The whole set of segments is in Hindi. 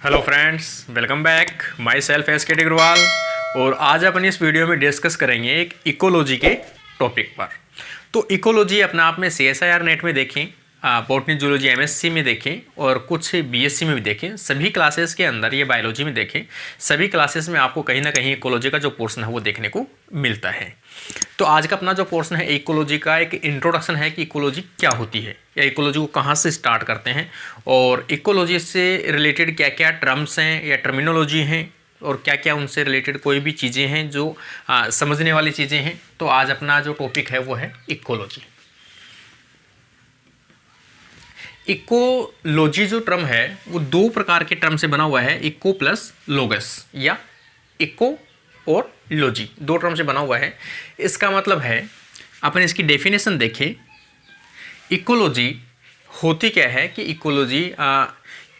Hello friends, welcome back. My self S के अग्रवाल। और आज अपन इस वीडियो में डिस्कस करेंगे एक इकोलॉजी के टॉपिक पर। तो इकोलॉजी अपने आप में CSIR नेट में देखें, बॉटनी जूलॉजी MSc में देखें और कुछ BSc में भी देखें, सभी क्लासेस के अंदर ये बायोलॉजी में देखें, सभी क्लासेस में आपको कहीं ना कहीं इकोलॉजी का जो पोर्शन है वो देखने को मिलता है। तो आज का अपना जो पोर्शन है इकोलॉजी का एक इंट्रोडक्शन है कि इकोलॉजी क्या होती है या इकोलॉजी को कहाँ से स्टार्ट करते हैं और इकोलॉजी से रिलेटेड क्या क्या टर्म्स हैं या टर्मिनोलॉजी हैं और क्या क्या उनसे रिलेटेड कोई भी चीज़ें हैं जो समझने वाली चीज़ें हैं। तो आज अपना जो टॉपिक है वो है इकोलॉजी। इकोलॉजी जो टर्म है वो दो प्रकार के टर्म से बना हुआ है, इको प्लस लोगस या इको और लॉजी, दो टर्म से बना हुआ है। इसका मतलब है अपन इसकी डेफिनेशन देखें। इकोलॉजी होती क्या है कि इकोलॉजी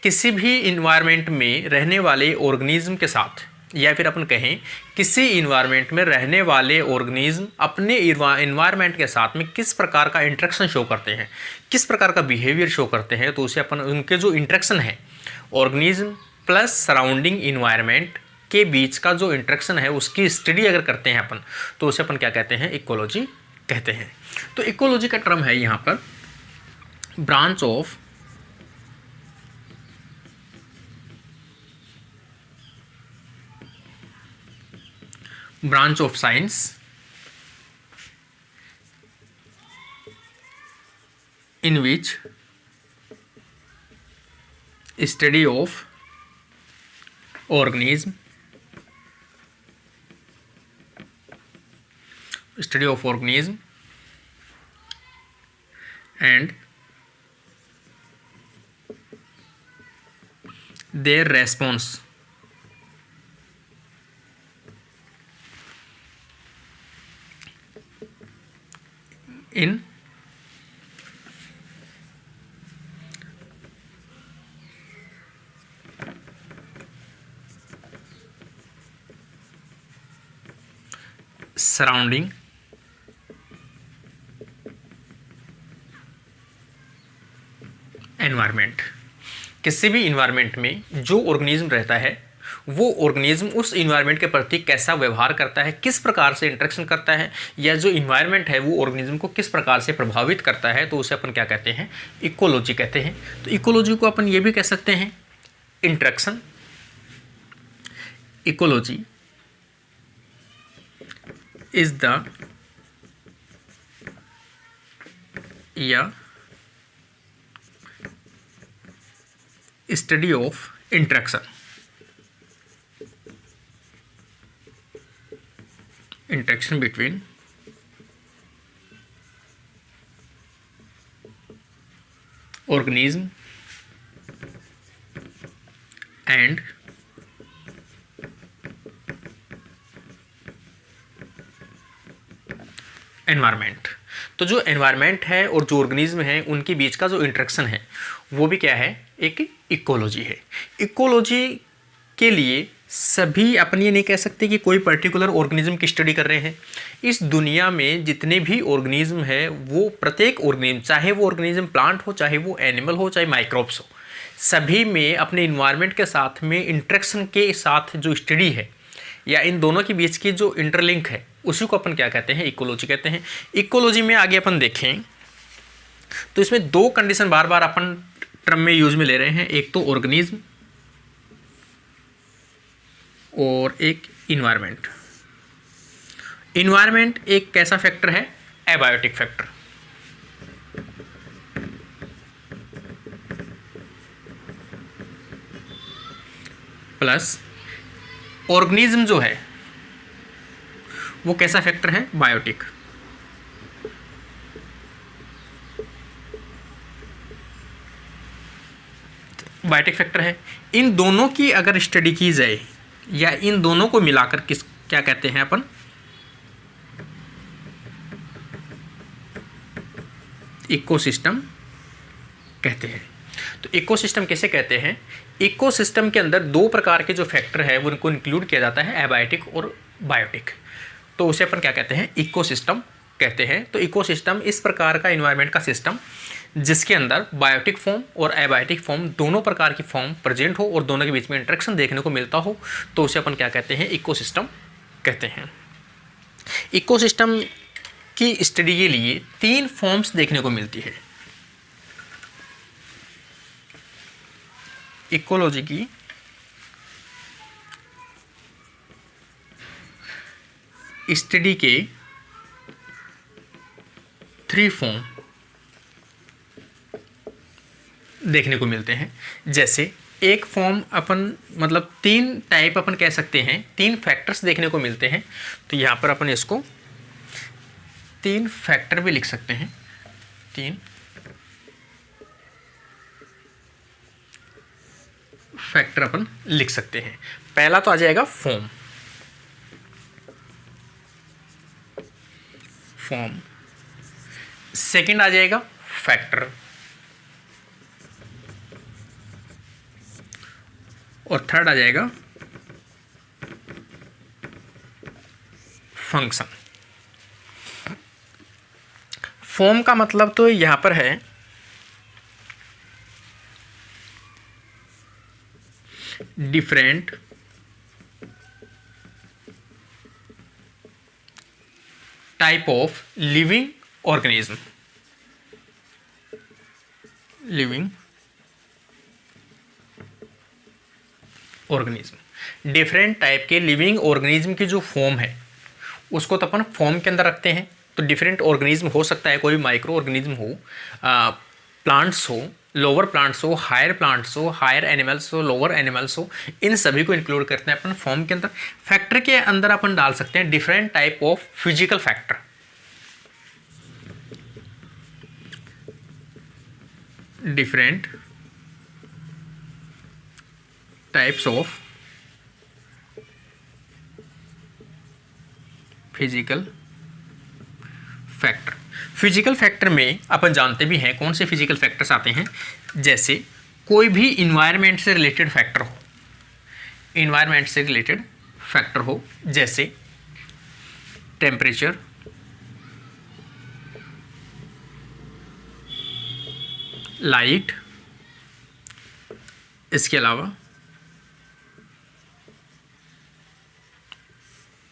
किसी भी इन्वायरमेंट में रहने वाले ऑर्गेनिज्म के साथ या फिर अपन कहें किसी इन्वायरमेंट में रहने वाले ऑर्गेनिज्म अपने इन्वायरमेंट के साथ में किस प्रकार का इंटरेक्शन शो करते हैं, किस प्रकार का बिहेवियर शो करते हैं, तो उसे अपन उनके जो इंटरेक्शन है ऑर्गेनिज्म प्लस सराउंडिंग इन्वायरमेंट के बीच का जो इंटरेक्शन है उसकी स्टडी अगर करते हैं अपन तो उसे अपन क्या कहते हैं, इकोलॉजी कहते हैं। तो इकोलॉजी का टर्म है यहाँ पर branch of science in which study of organism and their response in surrounding environment. किसी भी इन्वायरमेंट में जो ऑर्गेनिज्म रहता है वो ऑर्गेनिज्म उस इन्वायरमेंट के प्रति कैसा व्यवहार करता है, किस प्रकार से इंटरेक्शन करता है, या जो इन्वायरमेंट है वो ऑर्गेनिज्म को किस प्रकार से प्रभावित करता है, तो उसे अपन क्या कहते हैं, इकोलॉजी कहते हैं। तो इकोलॉजी को अपन ये भी कह सकते हैं interaction. Ecology is the study of interaction between organism and environment. तो जो एनवायरनमेंट है और जो ऑर्गेनिज्म है उनके बीच का जो इंटरेक्शन है वो भी क्या है, एक इकोलॉजी है। इकोलॉजी के लिए सभी अपन ये नहीं कह सकते कि कोई पर्टिकुलर ऑर्गेनिज्म की स्टडी कर रहे हैं। इस दुनिया में जितने भी ऑर्गेनिज्म है वो प्रत्येक ऑर्गेनिज्म, चाहे वो ऑर्गेनिज्म प्लांट हो, चाहे वो एनिमल हो, चाहे माइक्रोब्स हो, सभी में अपने इन्वायरमेंट के साथ में इंटरेक्शन के साथ जो स्टडी है या इन दोनों के बीच की जो इंटरलिंक है उसी को अपन क्या कहते हैं, इकोलॉजी कहते हैं। इकोलॉजी में आगे अपन देखें तो इसमें दो कंडीशन बार बार अपन टर्म में यूज में ले रहे हैं, एक तो ऑर्गेनिज्म और एक इन्वायरमेंट। इन्वायरमेंट एक कैसा फैक्टर है, एबायोटिक फैक्टर। प्लस ऑर्गेनिज्म जो है वो कैसा फैक्टर है, बायोटिक। बायोटिक फैक्टर है। इन दोनों की अगर स्टडी की जाए या इन दोनों को मिलाकर क्या कहते हैं अपन, इकोसिस्टम कहते हैं। तो इकोसिस्टम कैसे कहते हैं, इकोसिस्टम के अंदर दो प्रकार के जो फैक्टर है वो उनको इंक्लूड किया जाता है, एबायोटिक और बायोटिक। तो उसे अपन क्या कहते हैं, इकोसिस्टम कहते हैं। तो इकोसिस्टम इस प्रकार का इन्वायरमेंट का सिस्टम जिसके अंदर बायोटिक फॉर्म और एबायोटिक फॉर्म दोनों प्रकार की फॉर्म प्रेजेंट हो और दोनों के बीच में इंटरेक्शन देखने को मिलता हो, तो उसे अपन क्या कहते हैं, इकोसिस्टम कहते हैं। इकोसिस्टम की स्टडी के लिए 3 फॉर्म्स देखने को मिलती है। इकोलॉजी की स्टडी के 3 फॉर्म देखने को मिलते हैं। जैसे एक फॉर्म अपन मतलब 3 टाइप अपन कह सकते हैं, 3 फैक्टर्स देखने को मिलते हैं। तो यहाँ पर अपन इसको 3 फैक्टर भी लिख सकते हैं। 3 फैक्टर अपन लिख सकते हैं। पहला तो आ जाएगा फॉर्म। सेकंड आ जाएगा फैक्टर और थर्ड आ जाएगा फंक्शन। फॉर्म का मतलब तो यहां पर है different type of living organism. Different type के लिविंग ऑर्गेनिज्म की जो फॉर्म है उसको तो अपन फॉर्म के अंदर रखते हैं। तो डिफरेंट ऑर्गेनिज्म हो सकता है, कोई माइक्रो ऑर्गेनिज्म हो, प्लांट्स हो, लोअर प्लांट्स हो, हायर प्लांट्स हो, हायर एनिमल्स हो, लोअर एनिमल्स हो, इन सभी को इंक्लूड करते हैं अपन फॉर्म के अंदर। फैक्टर के अंदर अपन डाल सकते हैं different type of physical factor. Different types of physical factor. Physical factor में अपन जानते भी हैं कौन से फिजिकल फैक्टर्स आते हैं। जैसे कोई भी इन्वायरमेंट से रिलेटेड फैक्टर हो, इन्वायरमेंट से रिलेटेड फैक्टर हो, जैसे टेम्परेचर, लाइट, इसके अलावा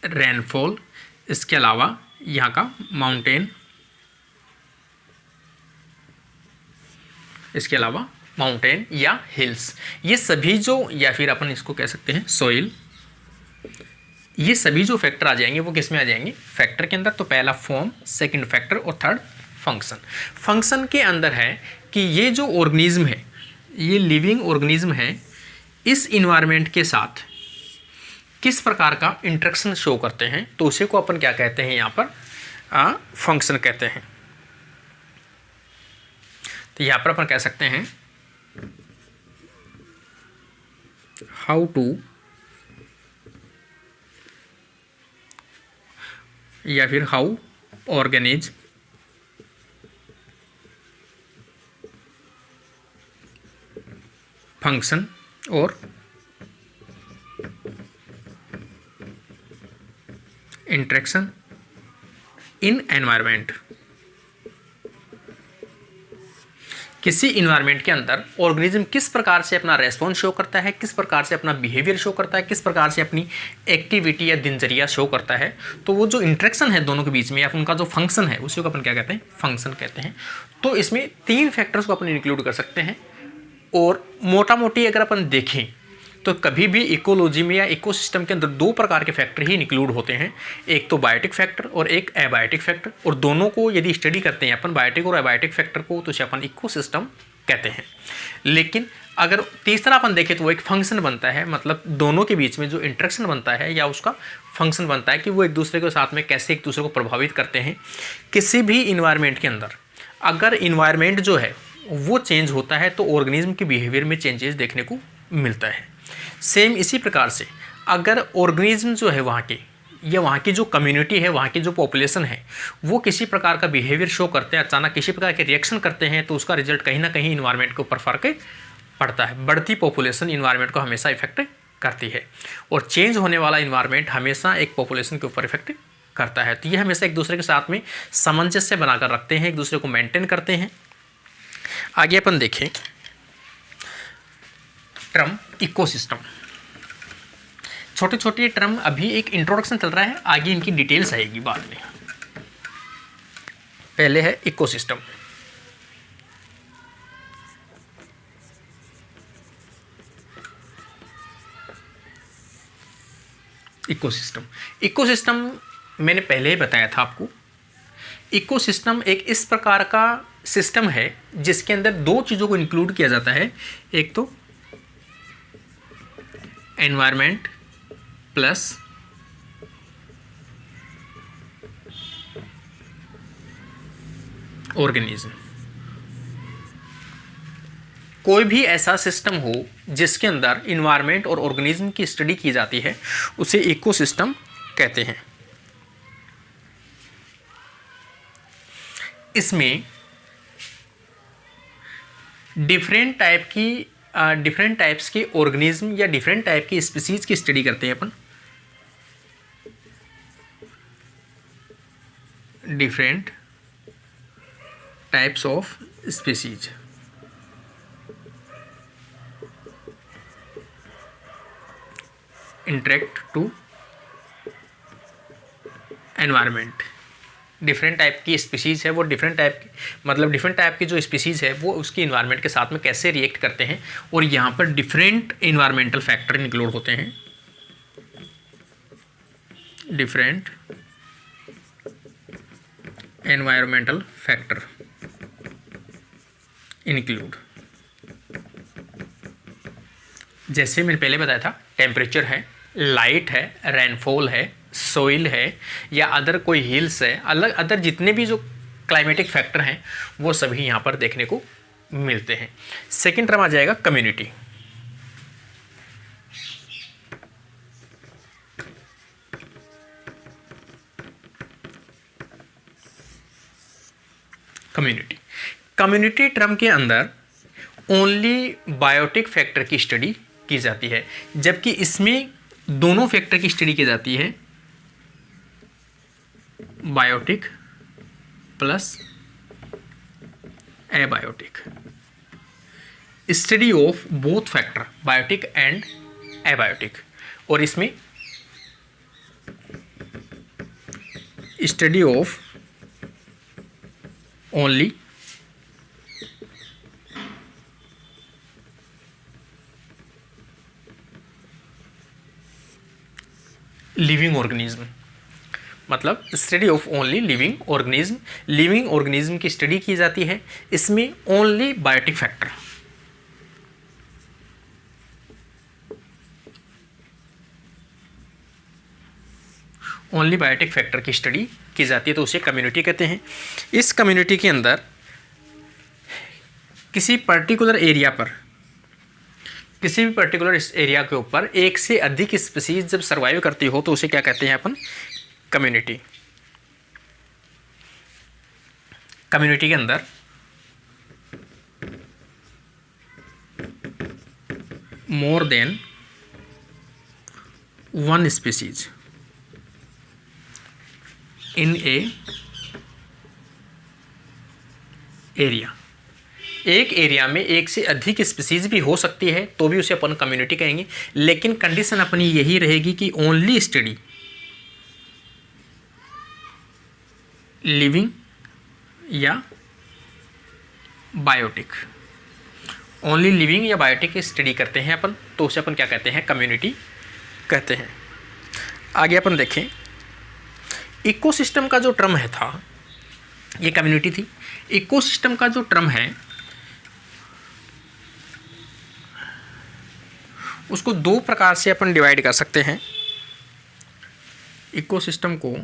रेनफॉल, इसके अलावा यहाँ का माउंटेन, इसके अलावा माउंटेन या हिल्स, ये सभी जो, या फिर अपन इसको कह सकते हैं सॉइल, ये सभी जो फैक्टर आ जाएंगे वो किस में आ जाएंगे, फैक्टर के अंदर। तो पहला फॉर्म, सेकंड फैक्टर और थर्ड फंक्शन। फंक्शन के अंदर है कि ये जो ऑर्गेनिज्म है, ये लिविंग ऑर्गेनिज्म है, इस इन्वायरमेंट के साथ किस प्रकार का इंटरेक्शन शो करते हैं, तो उसे को अपन क्या कहते हैं यहाँ पर, फंक्शन कहते हैं। तो यहाँ पर अपन कह सकते हैं हाउ टू, या फिर हाउ ऑर्गेनिज्म फंक्शन और इंटरेक्शन इन एनवायरमेंट। किसी इन्वायरमेंट के अंदर ऑर्गेनिज्म किस प्रकार से अपना रेस्पॉन्स शो करता है, किस प्रकार से अपना बिहेवियर शो करता है, किस प्रकार से अपनी एक्टिविटी या दिनचर्या शो करता है, तो वो जो इंटरेक्शन है दोनों के बीच में या उनका जो फंक्शन है उसी को अपन क्या कहते हैं, फंक्शन कहते हैं। तो इसमें 3 फैक्टर्स को अपन इंक्लूड कर सकते हैं। और मोटा मोटी अगर अपन देखें तो कभी भी इकोलॉजी में या इकोसिस्टम के अंदर 2 प्रकार के फैक्टर ही इंक्लूड होते हैं, एक तो बायोटिक फैक्टर और एक एबायोटिक फैक्टर। और दोनों को यदि स्टडी करते हैं अपन, बायोटिक और एबायोटिक फैक्टर को, तो उसे अपन इकोसिस्टम कहते हैं। लेकिन अगर तीसरा अपन देखें तो वो एक फंक्शन बनता है, मतलब दोनों के बीच में जो इंटरेक्शन बनता है या उसका फंक्शन बनता है कि वो एक दूसरे के साथ में कैसे एक दूसरे को प्रभावित करते हैं। किसी भी इन्वायरमेंट के अंदर अगर इन्वायरमेंट जो है वो चेंज होता है तो ऑर्गेनिज्म के बिहेवियर में चेंजेस देखने को मिलता है। सेम इसी प्रकार से अगर ऑर्गेनिज्म जो है वहाँ के, या वहाँ की जो कम्युनिटी है, वहाँ की जो पॉपुलेशन है, वो किसी प्रकार का बिहेवियर शो करते हैं, अचानक किसी प्रकार के रिएक्शन करते हैं, तो उसका रिजल्ट कहीं ना कहीं इन्वायरमेंट के ऊपर फर्क पड़ता है। बढ़ती पॉपुलेशन इन्वायरमेंट को हमेशा इफेक्ट करती है और चेंज होने वाला इन्वायरमेंट हमेशा एक पॉपुलेशन के ऊपर इफेक्ट करता है। तो ये हमेशा एक दूसरे के साथ में सामंजस्य बनाकर रखते हैं, एक दूसरे को मेंटेन करते हैं। आगे अपन देखें टर्म इकोसिस्टम। छोटे छोटे टर्म, अभी एक इंट्रोडक्शन चल रहा है, आगे इनकी डिटेल्स आएगी बाद में। पहले है इकोसिस्टम। इकोसिस्टम इकोसिस्टम मैंने पहले ही बताया था आपको। इकोसिस्टम एक इस प्रकार का सिस्टम है जिसके अंदर दो चीज़ों को इंक्लूड किया जाता है। एक तो एनवायरनमेंट प्लस ऑर्गेनिज्म। कोई भी ऐसा सिस्टम हो जिसके अंदर इन्वायरमेंट और ऑर्गेनिज्म की स्टडी की जाती है उसे इकोसिस्टम कहते हैं। इसमें डिफरेंट टाइप्स के ऑर्गेनिज्म या डिफरेंट टाइप की स्पीसीज की स्टडी करते हैं अपन। Different types of species interact to environment. Different type की स्पीसीज है वो डिफरेंट टाइप की जो स्पीसीज है वो उसकी इन्वायरमेंट के साथ में कैसे रिएक्ट करते हैं, और यहाँ पर डिफरेंट इन्वायरमेंटल फैक्टर इंक्लूड होते हैं। डिफरेंट एनवायरमेंटल फैक्टर इंक्लूड, जैसे मैंने पहले बताया था, टेम्परेचर है, लाइट है, रेनफॉल है, सोइल है, या अदर कोई हिल्स है, अलग अदर जितने भी जो क्लाइमेटिक फैक्टर हैं वो सभी यहाँ पर देखने को मिलते हैं। सेकेंड टर्म आ जाएगा कम्युनिटी। कम्युनिटी टर्म के अंदर ओनली बायोटिक फैक्टर की स्टडी की जाती है, जबकि इसमें दोनों फैक्टर की स्टडी की जाती है, biotic plus abiotic. Study of both factor biotic and abiotic, और इसमें study of only living organism, मतलब study of only living organism की स्टडी की जाती है। इसमें only biotic factor, only biotic factor की स्टडी की जाती है, तो उसे कम्युनिटी कहते हैं। इस कम्युनिटी के अंदर किसी पर्टिकुलर एरिया पर, किसी भी पर्टिकुलर एरिया के ऊपर एक से अधिक स्पीसीज जब सर्वाइव करती हो तो उसे क्या कहते हैं अपन, कम्युनिटी। कम्युनिटी के अंदर more than one species in A area, एक एरिया में एक से अधिक स्पीसीज भी हो सकती है तो भी उसे अपन कम्युनिटी कहेंगे, लेकिन कंडीशन अपनी यही रहेगी कि ओनली स्टडी लिविंग या बायोटिक, ओनली लिविंग या बायोटिक की स्टडी करते हैं अपन, तो उसे अपन क्या कहते हैं, कम्युनिटी कहते हैं। आगे अपन देखें इकोसिस्टम का जो टर्म है था, ये कम्युनिटी थी। इकोसिस्टम का जो टर्म है उसको दो प्रकार से अपन डिवाइड कर सकते हैं। इकोसिस्टम को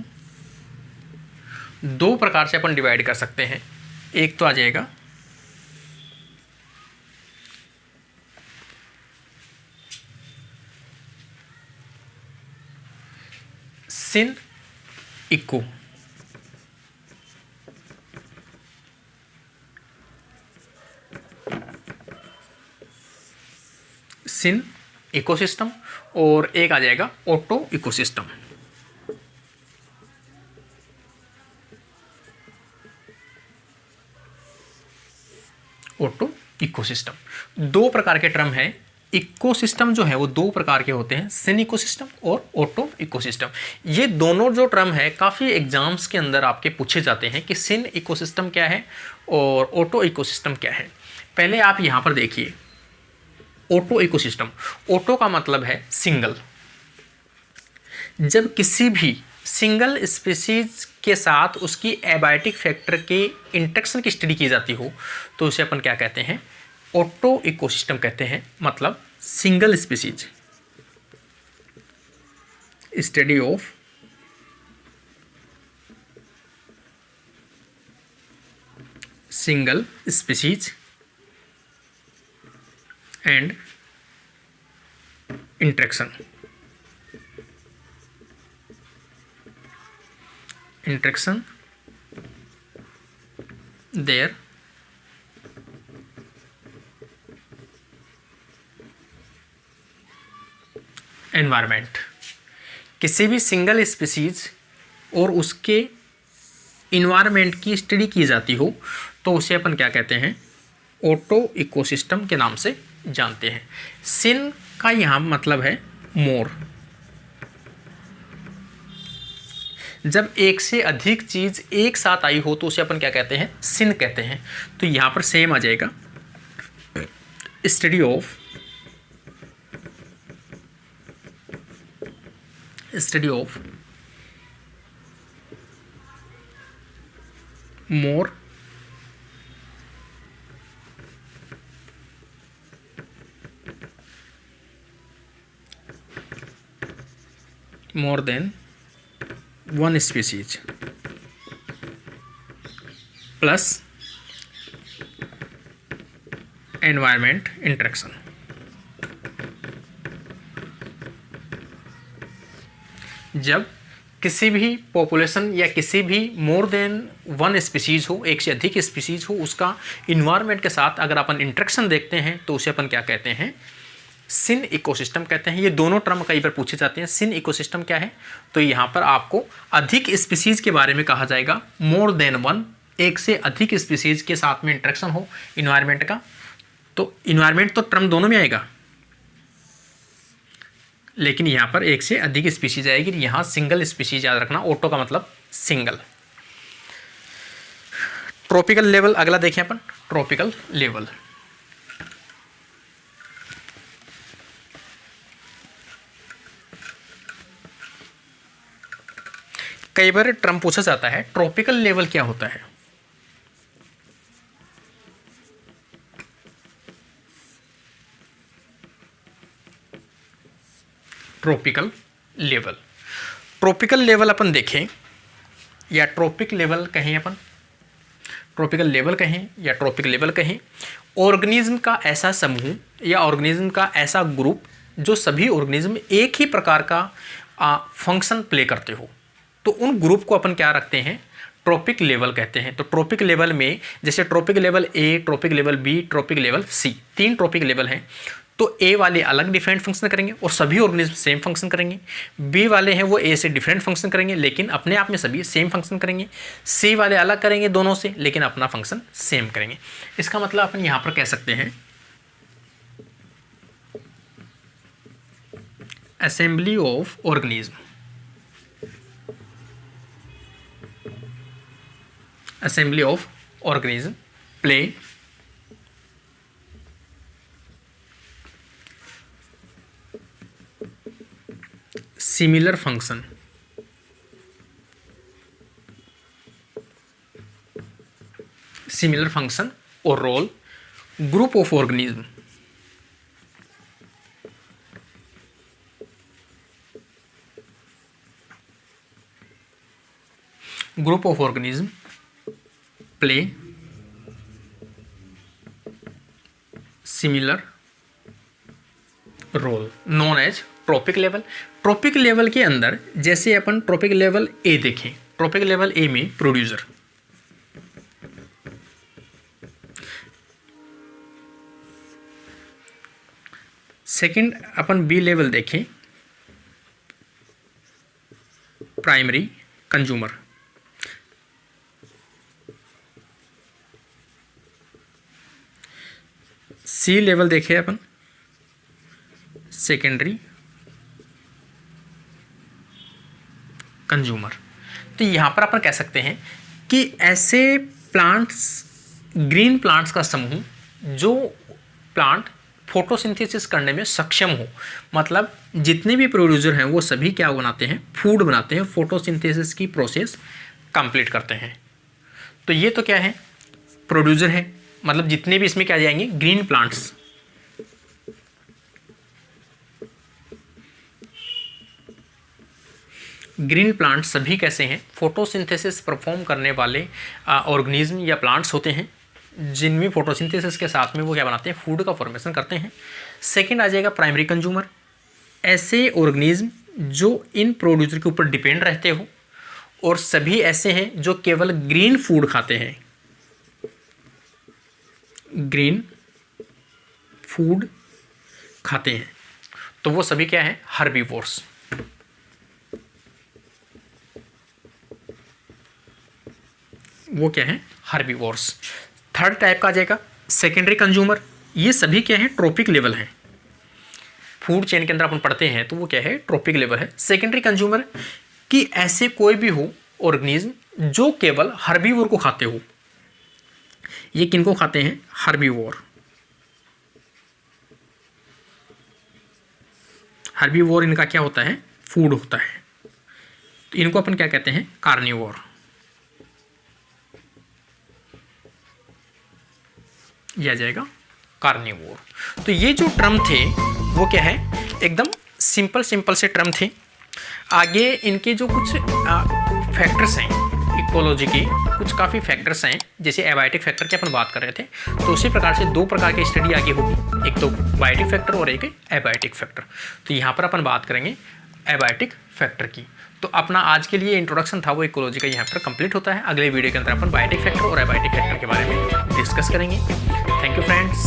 दो प्रकार से अपन डिवाइड कर सकते हैं। एक तो आ जाएगा सिन इको, सिन इकोसिस्टम, और एक आ जाएगा ऑटो इकोसिस्टम। Auto ecosystem. दो प्रकार के टर्म है। इकोसिस्टम जो है वो दो प्रकार के होते हैं, सिन इकोसिस्टम और ऑटो इकोसिस्टम। ये दोनों जो टर्म है काफ़ी एग्जाम्स के अंदर आपके पूछे जाते हैं कि सिन इकोसिस्टम क्या है और ऑटो इकोसिस्टम क्या है। पहले आप यहाँ पर देखिए ऑटो इकोसिस्टम। ऑटो का मतलब है सिंगल। जब किसी भी सिंगल स्पीसीज के साथ उसकी एबायोटिक फैक्टर के इंटरेक्शन की स्टडी की जाती हो तो उसे अपन क्या कहते हैं, ऑटो इकोसिस्टम कहते हैं। मतलब single species study of single species and interaction their environment. किसी भी सिंगल स्पीसीज और उसके इन्वायरमेंट की स्टडी की जाती हो तो उसे अपन क्या कहते हैं, ऑटो इकोसिस्टम के नाम से जानते हैं। सिन का यहाँ मतलब है मोर। जब एक से अधिक चीज एक साथ आई हो तो उसे अपन क्या कहते हैं, सिन कहते हैं। तो यहां पर सेम आ जाएगा, study of more than one species plus environment interaction. जब किसी भी पॉपुलेशन या किसी भी मोर देन वन स्पीसीज हो, एक से अधिक स्पीसीज हो, उसका इन्वायरमेंट के साथ अगर अपन इंटरेक्शन देखते हैं तो उसे अपन क्या कहते हैं, सिन इकोसिस्टम कहते हैं। ये दोनों टर्म कई बार पूछे जाते हैं। सिन इकोसिस्टम क्या है, तो यहाँ पर आपको अधिक स्पीसीज के बारे में कहा जाएगा। मोर देन वन, एक से अधिक स्पीसीज के साथ में इंटरेक्शन हो इन्वायरमेंट का, तो इन्वायरमेंट तो टर्म दोनों में आएगा, लेकिन यहाँ पर एक से अधिक स्पीसीज आएगी। यहाँ सिंगल स्पीसीज याद रखना, ऑटो का मतलब सिंगल। ट्रॉपिकल लेवल अगला देखें अपन। ट्रॉपिकल लेवल कई बार टर्म पूछा जाता है, ट्रॉपिकल लेवल क्या होता है। ट्रॉपिकल लेवल, ट्रॉपिकल लेवल अपन देखें या ट्रॉपिक लेवल कहें, अपन ट्रॉपिकल लेवल कहें या ट्रॉपिक लेवल कहें, ऑर्गेनिज्म का ऐसा समूह या ऑर्गेनिज्म का ऐसा ग्रुप जो सभी ऑर्गेनिज्म एक ही प्रकार का फंक्शन प्ले करते हो, तो उन ग्रुप को अपन क्या रखते हैं, ट्रॉपिक लेवल कहते हैं। तो ट्रॉपिक लेवल में जैसे trophic level A, trophic level B, trophic level C, 3 trophic level हैं। तो ए वाले अलग डिफरेंट फंक्शन करेंगे और सभी ऑर्गेनिज्म सेम फंक्शन करेंगे। बी वाले हैं वो ए से डिफरेंट फंक्शन करेंगे लेकिन अपने आप में सभी सेम फंक्शन करेंगे। सी वाले अलग करेंगे दोनों से लेकिन अपना फंक्शन सेम करेंगे। इसका मतलब अपन यहाँ पर कह सकते हैं assembly of organism, assembly of organism play similar function or role, group of organism play similar role known as trophic level. Trophic level के अंदर जैसे अपन ट्रॉपिक लेवल ए देखें, ट्रॉपिक लेवल ए में प्रोड्यूसर, सेकंड अपन बी लेवल देखें प्राइमरी कंज्यूमर, सी लेवल देखे अपन, सेकेंडरी कंज्यूमर। तो यहाँ पर अपन कह सकते हैं कि ऐसे प्लांट्स, ग्रीन प्लांट्स का समूह जो प्लांट फोटोसिंथेसिस करने में सक्षम हो, मतलब जितने भी प्रोड्यूसर हैं वो सभी क्या बनाते हैं, फूड बनाते हैं, फोटोसिंथेसिस की प्रोसेस कंप्लीट करते हैं। तो ये तो क्या है, प्रोड्यूसर है, मतलब जितने भी इसमें क्या जाएंगे, ग्रीन प्लांट्स। ग्रीन प्लांट्स सभी कैसे हैं, फोटोसिंथेसिस परफॉर्म करने वाले ऑर्गेनिज्म या प्लांट्स होते हैं, जिनमें फोटोसिंथेसिस के साथ में वो क्या बनाते हैं, फूड का फॉर्मेशन करते हैं। सेकंड आ जाएगा प्राइमरी कंज्यूमर, ऐसे ऑर्गेनिज्म जो इन प्रोड्यूसर के ऊपर डिपेंड रहते हो, और सभी ऐसे हैं जो केवल ग्रीन फूड खाते हैं, ग्रीन फूड खाते हैं। तो वो सभी क्या है, हर्बीवोर्स। वो क्या है, हर्बीवोर्स। थर्ड टाइप का आ जाएगा सेकेंडरी कंज्यूमर, ये सभी क्या है, ट्रॉपिक लेवल है। फूड चेन के अंदर अपन पढ़ते हैं तो वो क्या है, ट्रॉपिक लेवल है। सेकेंडरी कंज्यूमर कि ऐसे कोई भी हो ऑर्गेनिज्म जो केवल हर्बीवोर को खाते हो। ये किनको खाते हैं, हर्बीवोर। हर्बीवोर इनका क्या होता है, फूड होता है। तो इनको अपन क्या कहते हैं, कार्निवोर। यह आ जाएगा कार्निवोर। तो ये जो टर्म थे वो क्या है, एकदम सिंपल से टर्म थे। आगे इनके जो कुछ फैक्टर्स हैं इकोलॉजी के, कुछ काफ़ी फैक्टर्स हैं, जैसे एबायोटिक फैक्टर की अपन बात कर रहे थे, तो उसी प्रकार से दो प्रकार की स्टडी आगे होगी, एक तो बायोटिक फैक्टर और एक एबायोटिक फैक्टर। तो यहाँ पर अपन बात करेंगे एबायोटिक फैक्टर की। तो अपना आज के लिए इंट्रोडक्शन था वो इकोलॉजी का यहाँ पर कंप्लीट होता है। अगले वीडियो के अंदर अपन बायोटिक फैक्टर और एबायोटिक फैक्टर के बारे में डिस्कस करेंगे। Thank you friends.